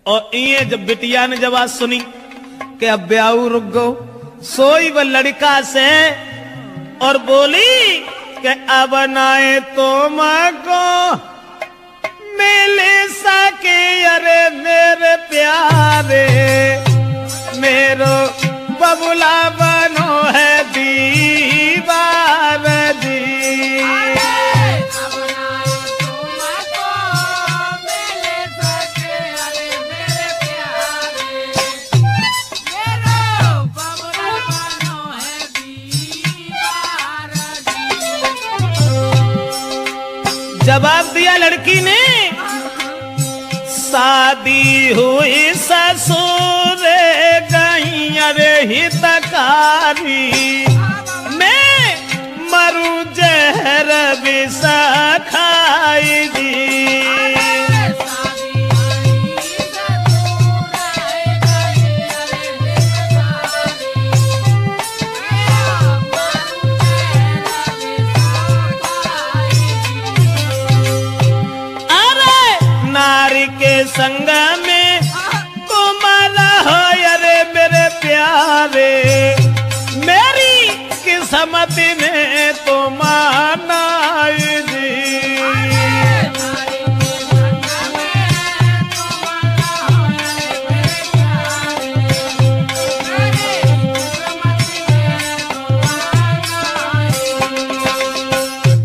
और ये जब बिटिया ने जब आज सुनी कि अब ब्याह रुक गो, सोई वह लड़का से और बोली कि अब नाए तो माँ को मिले सके, अरे मेरे प्यारे मेरो बबुला बनो है दीवार दी। जवाब दिया लड़की ने, शादी हुई ससुर गई अरे हितकारी, मैं मरू जहर विष खाई दी। संग में तुम्हारा हो अरे मेरे प्यारे, मेरी किस्मत में तुम्हारा जी।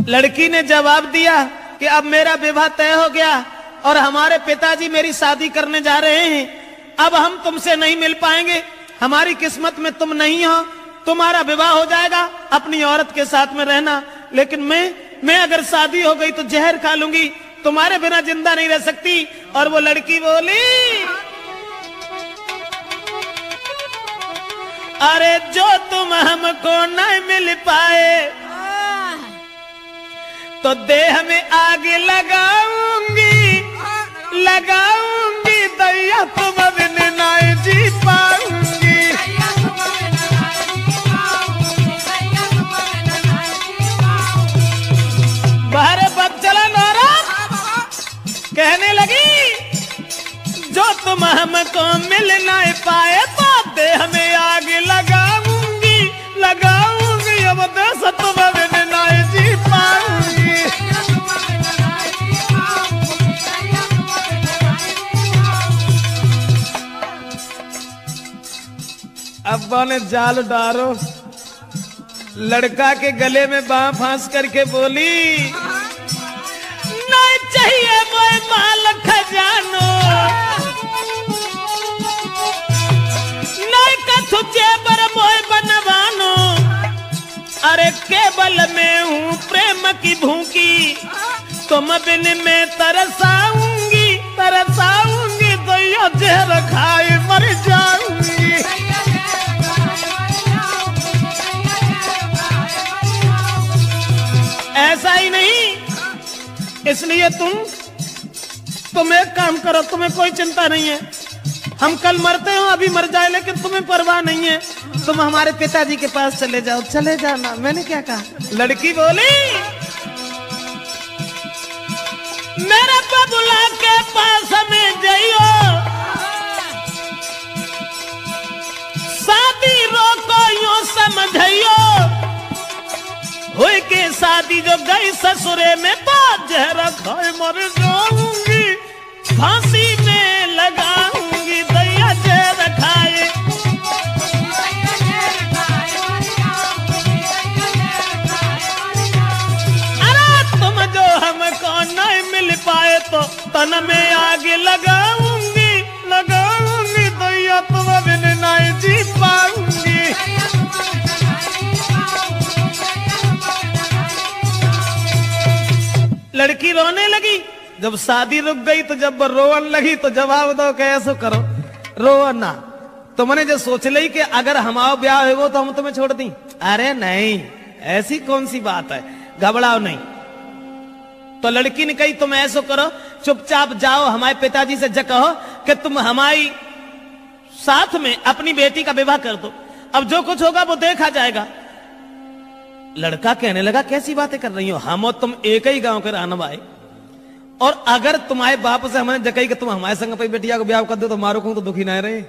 लड़की ने जवाब दिया कि अब मेरा विवाह तय हो गया और हमारे पिताजी मेरी शादी करने जा रहे हैं, अब हम तुमसे नहीं मिल पाएंगे, हमारी किस्मत में तुम नहीं हो, तुम्हारा विवाह हो जाएगा, अपनी औरत के साथ में रहना, लेकिन मैं अगर शादी हो गई तो जहर खा लूंगी, तुम्हारे बिना जिंदा नहीं रह सकती। और वो लड़की बोली, अरे जो तुम हमको नहीं मिल पाए तो देह में आग लगाऊंगी दैया, तुम बिन नहीं जी पाऊंगी। बाहर बब चला नौरा कहने लगी, जो तुम हमको मिल नहीं पाए तो देह में आग लगाऊंगी, अब देश तुम बिन नहीं जी पाऊंगी। अब्बा ने जाल डारो, लड़का के गले में बांह फांस करके बोली, नहीं चाहिए मोए माल खजानो, नहीं कथु जेबर मोए बनवानो, अरे केवल मैं हूँ प्रेम की भूखी, तुम बिन में तरसाऊंगी तो यो जहर खाए मर जाऊंगी। ऐसा ही नहीं, इसलिए तुम एक काम करो, तुम्हें कोई चिंता नहीं है, हम कल मरते हो अभी मर जाए, लेकिन तुम्हें परवाह नहीं है, तुम हमारे पिताजी के पास चले जाओ ना। मैंने क्या कहा? लड़की बोली, मेरे बबुला के पास में जाइयो, शादी रोको यूं समझियो, हुई के शादी जो गई ससुरे में तो जहर खाए मर जाऊंगी, फांसी में लगाऊंगी दैया जहर खाए। अरे तुम जो हमको नहीं मिल पाए तो तन में आग लगाऊंगी दैया, तुम बिन नहीं जी पाऊंगी। लड़की रोने लगी, जब शादी रुक गई तो जब रोवन लगी तो जवाब दो कैसे करो, रो ना, तुमने जो सोच ली कि अगर हमारा ब्याह हो तो हम तुम्हें छोड़ दी, अरे नहीं, ऐसी कौन सी बात है, घबराओ नहीं। तो लड़की ने कही तुम ऐसा करो, चुपचाप जाओ हमारे पिताजी से कहो कि तुम हमारी साथ में अपनी बेटी का विवाह कर दो, अब जो कुछ होगा वो देखा जाएगा। लड़का कहने लगा कैसी बातें कर रही हो, हम और तुम एक ही गांव के रहने वाले, और अगर तुम्हारे बाप से हमने जकई कि तुम हमारे संग पे बेटिया को ब्याह कर दो तो मारो कहूं तो दुखी ना रहे,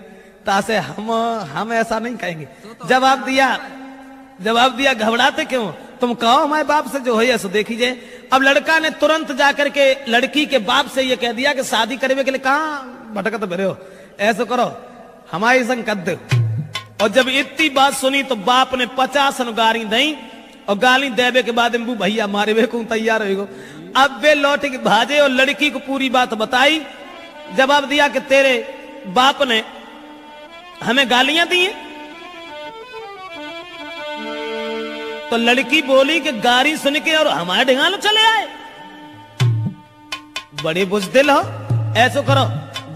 तासे हम ऐसा नहीं कहेंगे। जवाब दिया घबराते क्यों, तुम कहो हमारे बाप से जो हो सो देखिए। अब लड़का ने तुरंत जाकर के लड़की के बाप से ये कह दिया कि शादी करने के लिए कहां भटकत भरे हो, ऐसा करो हमारे संग कर दो। और जब इतनी बात सुनी तो बाप ने 50 गाली दी, और गाली देवे के बाद भैया मारे वे को तैयार हो। अब वे लौट के भाजे और लड़की को पूरी बात बताई। जवाब दिया कि तेरे बाप ने हमें गालियां दी हैं। तो लड़की बोली कि गाली सुन के और हमारे ढिंगाल चले आए, बड़े बुजदिल हो, ऐसो करो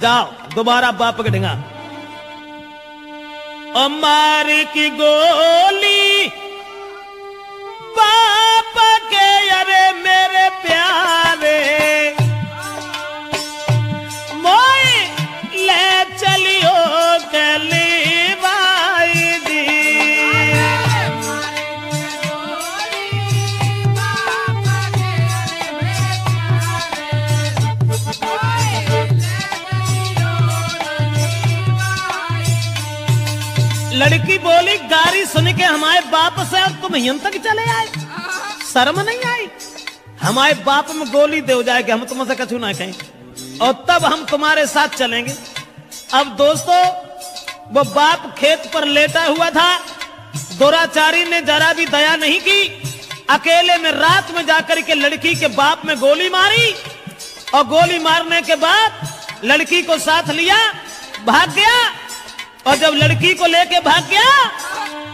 जाओ दोबारा बाप के ढिंगा। और मार की गोली बाप के, अरे मेरे प्यारे मोए ले चलियो गली बाई दी। लड़की बोली गाली सुन के हमारे बाप से और तुम यहां तक चले आए, शर्म नहीं आई? हमारे बाप में गोली दे हो जाए कि हम तुमसे कछु ना कहें, और तब हम तुम्हारे साथ चलेंगे। अब दोस्तों वो बाप खेत पर लेटा हुआ था, दुराचारी ने जरा भी दया नहीं की, अकेले में रात में जाकर के लड़की के बाप में गोली मारी, और गोली मारने के बाद लड़की को साथ लिया भाग गया। और जब लड़की को लेके भाग गया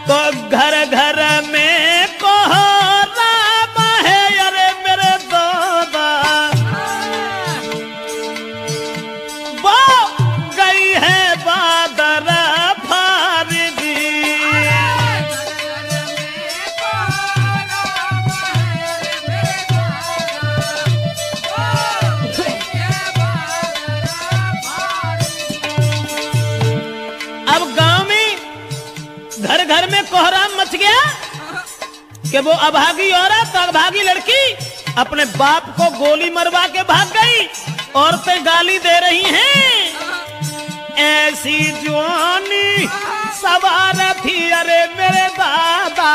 तो घर घर में कोहराम है, अरे मेरे दादा वो गई है बादर फारदी। अब गांव में घर घर में कोहराम मच गया कि वो अभागी औरत, अभागी लड़की अपने बाप को गोली मरवा के भाग गई। औरतें गाली दे रही हैं, ऐसी जवानी सवार थी, अरे मेरे दादा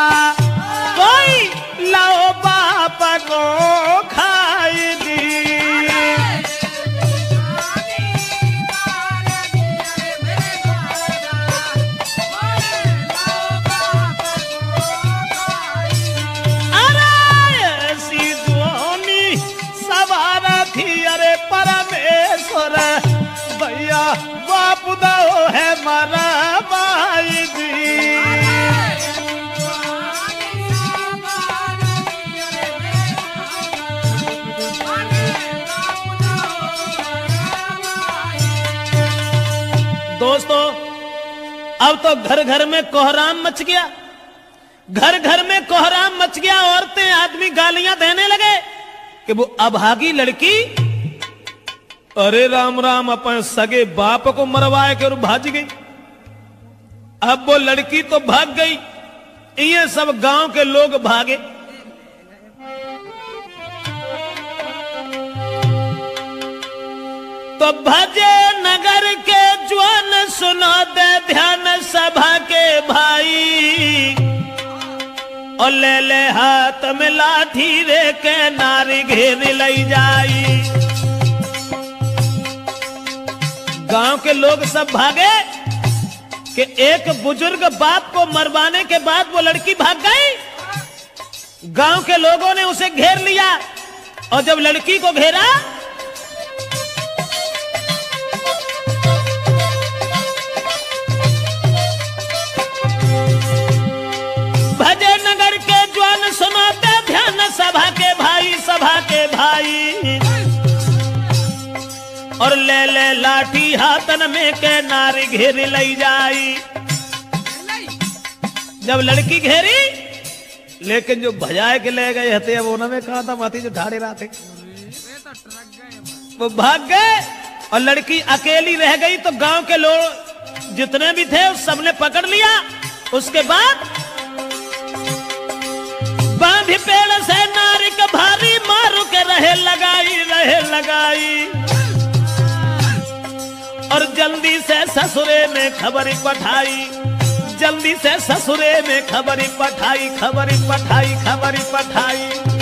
कोई लाओ बाप को खाई दी। परमेश्वर भैया बाप दो है मारा भाई जी। दोस्तों अब तो घर घर में कोहराम मच गया, घर घर में कोहराम मच गया। औरतें आदमी गालियां देने लगे कि वो अभागी लड़की, अरे राम राम, अपन सगे बाप को मरवाए के और भाग गई। अब वो लड़की तो भाग गई, ये सब गांव के लोग भागे। तो भजे नगर के ज्वान सुनो दे ध्यान सभा के भाई, और ले ले हाथ में लाठी रे के नारी घेर लई जाई। गांव के लोग सब भागे कि एक बुजुर्ग बाप को मरवाने के बाद वो लड़की भाग गई। गांव के लोगों ने उसे घेर लिया, और जब लड़की को घेरा भजे नगर के ज्वान सुनाते ध्यान सभा के भाई, सभा के भाई, और ले ले लाठी हाथन में के नारी घेर लई जाई। जब लड़की घेरी, लेकिन जो भजाए के ले गए हते वो न में कहा था माती जो ढाड़े रहा थे वो भाग गए, और लड़की अकेली रह गई। तो गांव के लोग जितने भी थे उस सबने पकड़ लिया। उसके बाद बांधी पेड़ से नारी के भारी मारू के रहे रहे लगाई और जल्दी से ससुरे में खबर पठाई, जल्दी से ससुरे में खबर पठाई।